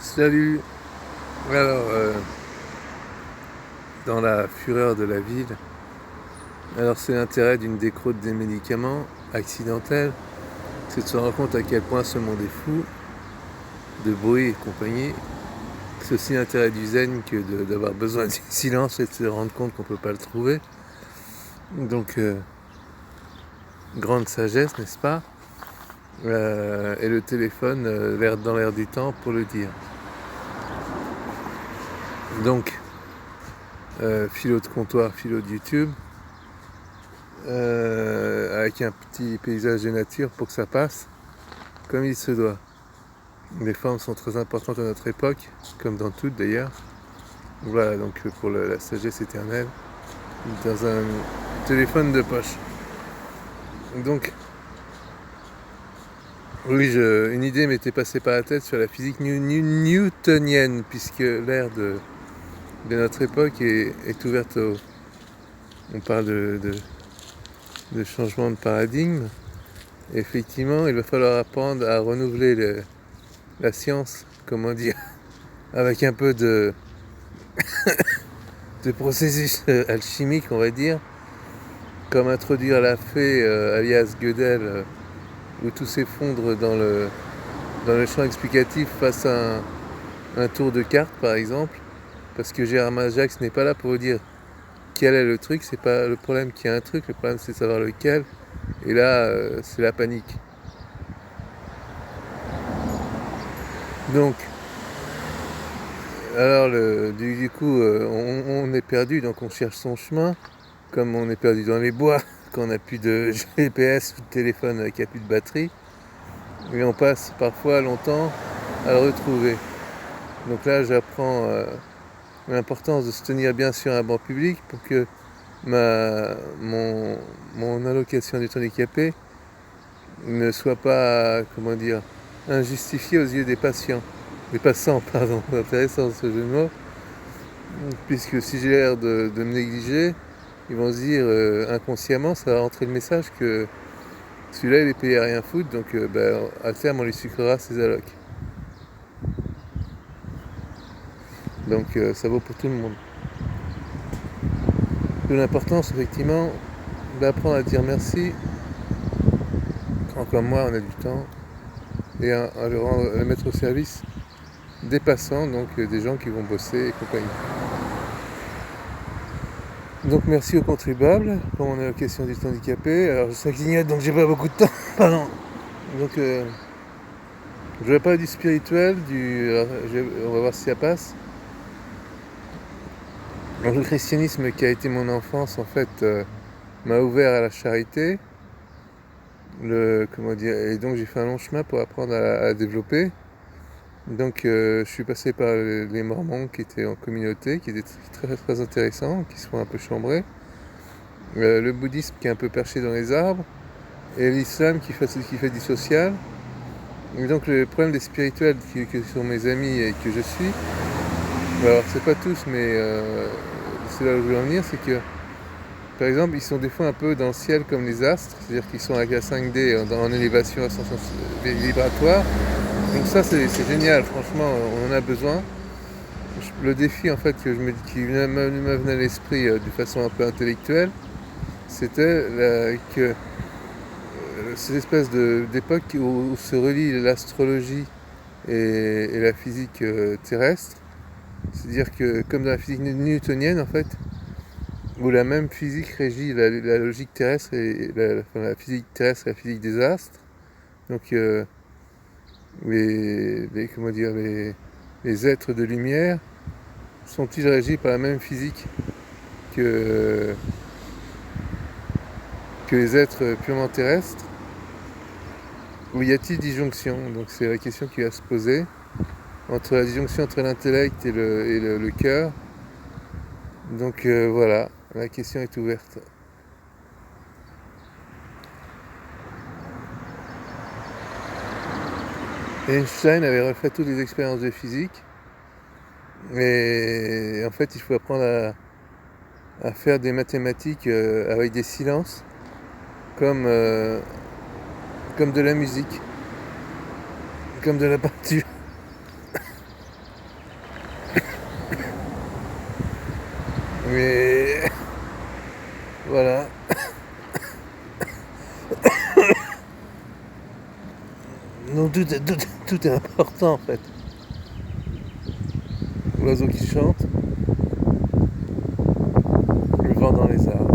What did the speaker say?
Salut. Alors, dans la fureur de la ville, alors c'est l'intérêt d'une décrotte des médicaments accidentelle, c'est de se rendre compte à quel point ce monde est fou, de bruit et compagnie. C'est aussi l'intérêt du zen que d'avoir besoin du silence et de se rendre compte qu'on ne peut pas le trouver. Donc, grande sagesse, n'est-ce pas? Et le téléphone, dans l'air du temps pour le dire. Donc, philo de comptoir, philo de YouTube, avec un petit paysage de nature pour que ça passe comme il se doit. Les formes sont très importantes à notre époque, comme dans toutes d'ailleurs. Voilà, donc pour la sagesse éternelle, dans un téléphone de poche. Donc, oui, une idée m'était passée par la tête sur la physique newtonienne, puisque l'ère de notre époque est ouverte au... On parle de changement de paradigme. Et effectivement, il va falloir apprendre à renouveler la science, comment dire, avec un peu de processus alchimique, on va dire, comme introduire la fée, alias Gödel, où tout s'effondre dans le champ explicatif face à un tour de cartes, par exemple, parce que Gérard Ajax n'est pas là pour vous dire quel est le truc, c'est pas le problème qu'il y a un truc, le problème c'est de savoir lequel, et là, c'est la panique. Donc, alors, du coup, on est perdu, donc on cherche son chemin, comme on est perdu dans les bois, quand on n'a plus de GPS ou de téléphone qui n'a plus de batterie, et on passe parfois longtemps à le retrouver. Donc là, j'apprends l'importance de se tenir bien sur un banc public pour que mon allocation du temps handicapé ne soit pas, comment dire, injustifiée aux yeux des patients. Des passants, pardon, c'est intéressant ce jeu de mots, puisque si j'ai l'air de me négliger, ils vont se dire inconsciemment, ça va rentrer le message que celui-là il est payé à rien foutre, donc à terme on lui sucrera ses allocs. Donc ça vaut pour tout le monde. D'où l'importance effectivement d'apprendre à dire merci quand comme moi on a du temps et à le mettre au service des passants, donc des gens qui vont bosser et compagnie. Donc merci aux contribuables pour mon allocation du temps handicapé. Alors je suis clignote donc j'ai pas beaucoup de temps. Pardon. Donc je vais parler du spirituel, on va voir si ça passe. Donc, le christianisme qui a été mon enfance en fait m'a ouvert à la charité. Comment dire, et donc j'ai fait un long chemin pour apprendre à développer. Donc je suis passé par les Mormons qui étaient en communauté, qui étaient très très intéressants, qui se font un peu chambrer. Le bouddhisme qui est un peu perché dans les arbres. Et l'islam qui fait du social. Et donc le problème des spirituels qui sont mes amis et que je suis, alors c'est pas tous mais c'est là où je veux en venir, c'est que par exemple ils sont des fois un peu dans le ciel comme les astres, c'est-à-dire qu'ils sont avec la 5D en élévation ascension vibratoire. Donc ça c'est génial, franchement on en a besoin. Le défi en fait qui me venait à l'esprit de façon un peu intellectuelle, c'était que cette espèce d'époque où se relie l'astrologie et la physique terrestre. C'est-à-dire que comme dans la physique newtonienne en fait, où la même physique régit la logique terrestre et la physique terrestre et la physique des astres. Donc comment dire, les êtres de lumière sont-ils régis par la même physique que les êtres purement terrestres? Ou y a-t-il disjonction? Donc c'est la question qui va se poser entre la disjonction entre l'intellect et le cœur. Donc voilà, la question est ouverte. Einstein avait refait toutes les expériences de physique. Et en fait, il faut apprendre à faire des mathématiques avec des silences, comme de la musique, comme de la peinture. Mais voilà. Donc tout est important en fait. L'oiseau qui chante, le vent dans les arbres.